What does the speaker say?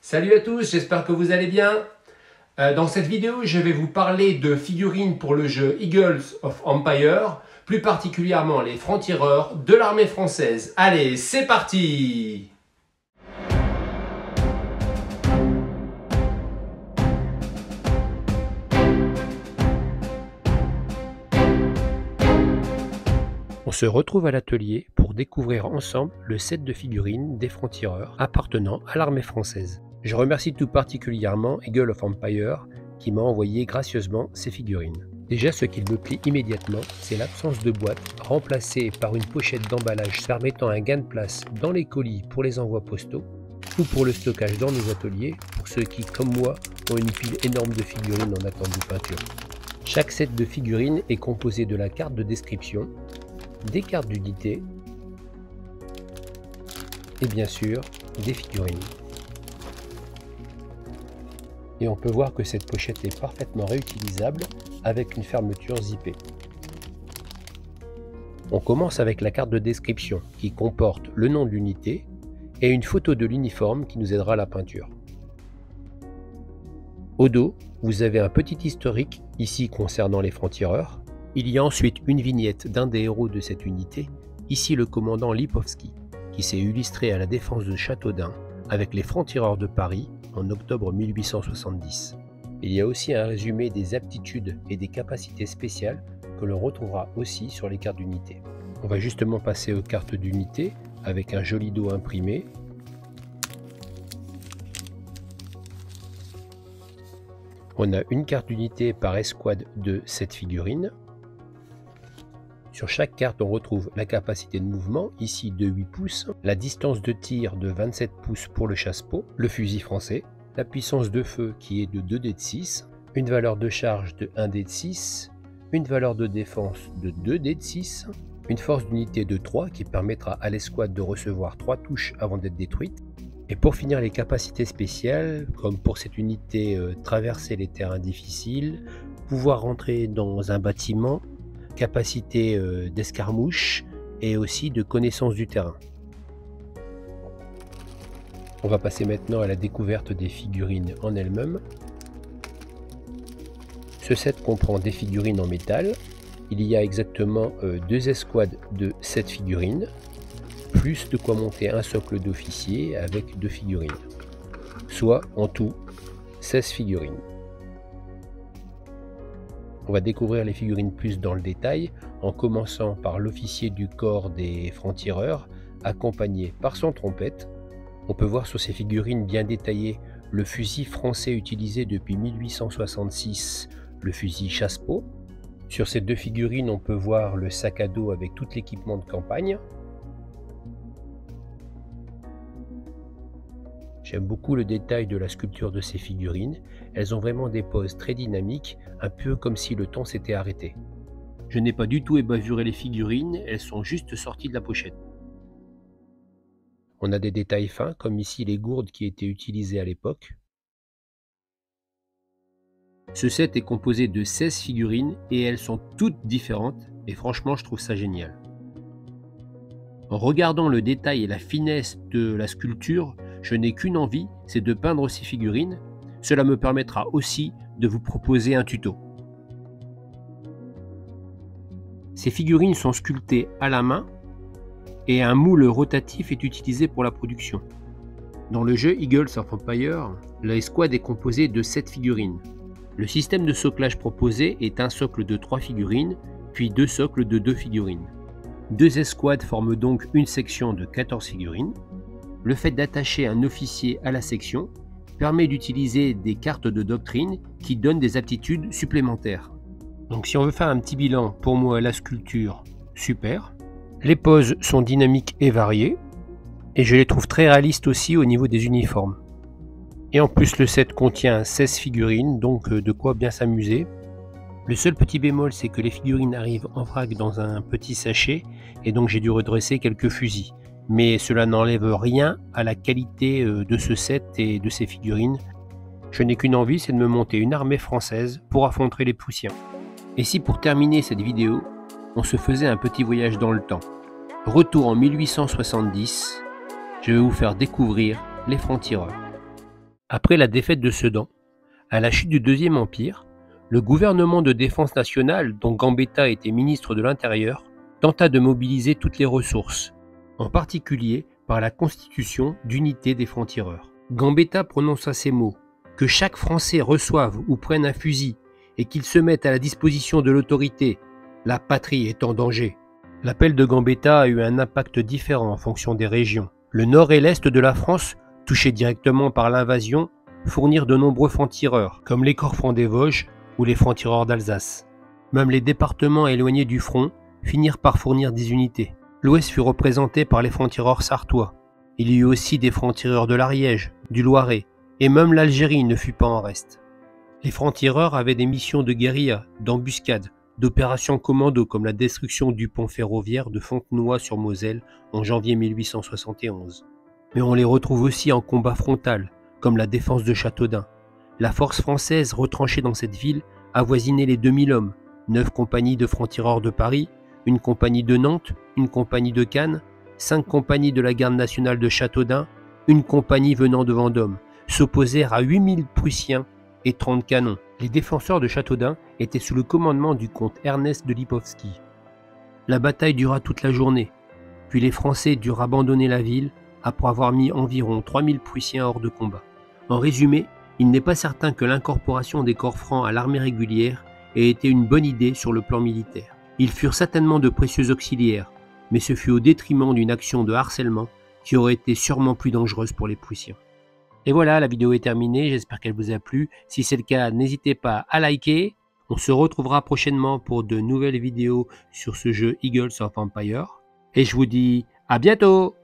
Salut à tous, j'espère que vous allez bien. Dans cette vidéo, je vais vous parler de figurines pour le jeu Eagles of Empire, plus particulièrement les francs-tireurs de l'armée française. Allez, c'est parti! On se retrouve à l'atelier pour découvrir ensemble le set de figurines des francs-tireurs appartenant à l'armée française. Je remercie tout particulièrement Eagles of Empire qui m'a envoyé gracieusement ces figurines. Déjà, ce qui me plaît immédiatement, c'est l'absence de boîte, remplacée par une pochette d'emballage permettant un gain de place dans les colis pour les envois postaux ou pour le stockage dans nos ateliers, pour ceux qui, comme moi, ont une pile énorme de figurines en attente de peinture. Chaque set de figurines est composé de la carte de description, des cartes d'unité et bien sûr des figurines. Et on peut voir que cette pochette est parfaitement réutilisable avec une fermeture zippée. On commence avec la carte de description qui comporte le nom de l'unité et une photo de l'uniforme qui nous aidera à la peinture. Au dos, vous avez un petit historique ici concernant les francs-tireurs. Il y a ensuite une vignette d'un des héros de cette unité, ici le commandant Lipovski, qui s'est illustré à la défense de Châteaudun avec les francs-tireurs de Paris en octobre 1870. Il y a aussi un résumé des aptitudes et des capacités spéciales que l'on retrouvera aussi sur les cartes d'unité. On va justement passer aux cartes d'unité avec un joli dos imprimé. On a une carte d'unité par escouade de 7 figurines. Sur chaque carte, on retrouve la capacité de mouvement, ici de 8 pouces, la distance de tir de 27 pouces pour le chasse-peau, le fusil français, la puissance de feu qui est de 2 dés de 6, une valeur de charge de 1 dé de 6, une valeur de défense de 2 dés de 6, une force d'unité de 3 qui permettra à l'escouade de recevoir 3 touches avant d'être détruite. Et pour finir, les capacités spéciales, comme pour cette unité traverser les terrains difficiles, pouvoir rentrer dans un bâtiment, capacité d'escarmouche et aussi de connaissance du terrain. On va passer maintenant à la découverte des figurines en elles-mêmes. Ce set comprend des figurines en métal. Il y a exactement 2 escouades de 7 figurines, plus de quoi monter un socle d'officier avec 2 figurines, soit en tout 16 figurines. On va découvrir les figurines plus dans le détail, en commençant par l'officier du corps des francs-tireurs, accompagné par son trompette. On peut voir sur ces figurines bien détaillées le fusil français utilisé depuis 1866, le fusil chasse-peau. Sur ces 2 figurines, on peut voir le sac à dos avec tout l'équipement de campagne. J'aime beaucoup le détail de la sculpture de ces figurines. Elles ont vraiment des poses très dynamiques, un peu comme si le temps s'était arrêté. Je n'ai pas du tout ébavuré les figurines, elles sont juste sorties de la pochette. On a des détails fins, comme ici les gourdes qui étaient utilisées à l'époque. Ce set est composé de 16 figurines et elles sont toutes différentes et franchement je trouve ça génial. En regardant le détail et la finesse de la sculpture, je n'ai qu'une envie, c'est de peindre ces figurines. Cela me permettra aussi de vous proposer un tuto. Ces figurines sont sculptées à la main et un moule rotatif est utilisé pour la production. Dans le jeu Eagles of Empire, la escouade est composée de 7 figurines. Le système de soclage proposé est un socle de 3 figurines, puis 2 socles de 2 figurines. 2 escouades forment donc une section de 14 figurines. Le fait d'attacher un officier à la section permet d'utiliser des cartes de doctrine qui donnent des aptitudes supplémentaires. Donc si on veut faire un petit bilan, pour moi la sculpture, super. Les poses sont dynamiques et variées. Et je les trouve très réalistes aussi au niveau des uniformes. Et en plus le set contient 16 figurines, donc de quoi bien s'amuser. Le seul petit bémol, c'est que les figurines arrivent en vrac dans un petit sachet, et donc j'ai dû redresser quelques fusils. Mais cela n'enlève rien à la qualité de ce set et de ces figurines. Je n'ai qu'une envie, c'est de me monter une armée française pour affronter les Prussiens. Et si pour terminer cette vidéo, on se faisait un petit voyage dans le temps. Retour en 1870, je vais vous faire découvrir les francs-tireurs. Après la défaite de Sedan, à la chute du Deuxième Empire, le gouvernement de défense nationale, dont Gambetta était ministre de l'Intérieur, tenta de mobiliser toutes les ressources, en particulier par la constitution d'unité des francs-tireurs. Gambetta prononça ces mots: « Que chaque Français reçoive ou prenne un fusil et qu'il se mette à la disposition de l'autorité. La patrie est en danger. » L'appel de Gambetta a eu un impact différent en fonction des régions. Le nord et l'est de la France, touchés directement par l'invasion, fournirent de nombreux francs-tireurs, comme les corps francs des Vosges ou les francs-tireurs d'Alsace. Même les départements éloignés du front finirent par fournir des unités. L'Ouest fut représenté par les francs-tireurs sartois. Il y eut aussi des francs-tireurs de l'Ariège, du Loiret, et même l'Algérie ne fut pas en reste. Les francs-tireurs avaient des missions de guérilla, d'embuscade, d'opérations commando comme la destruction du pont ferroviaire de Fontenoy-sur-Moselle en janvier 1871. Mais on les retrouve aussi en combat frontal, comme la défense de Châteaudun. La force française retranchée dans cette ville avoisinait les 2000 hommes, 9 compagnies de francs-tireurs de Paris, une compagnie de Nantes, une compagnie de Cannes, 5 compagnies de la garde nationale de Châteaudun, une compagnie venant de Vendôme, s'opposèrent à 8000 Prussiens et 30 canons. Les défenseurs de Châteaudun étaient sous le commandement du comte Ernest de Lipovski. La bataille dura toute la journée, puis les Français durent abandonner la ville après avoir mis environ 3000 Prussiens hors de combat. En résumé, il n'est pas certain que l'incorporation des corps francs à l'armée régulière ait été une bonne idée sur le plan militaire. Ils furent certainement de précieux auxiliaires, mais ce fut au détriment d'une action de harcèlement qui aurait été sûrement plus dangereuse pour les Prussiens. Et voilà, la vidéo est terminée, j'espère qu'elle vous a plu. Si c'est le cas, n'hésitez pas à liker. On se retrouvera prochainement pour de nouvelles vidéos sur ce jeu Eagles of Empire. Et je vous dis à bientôt!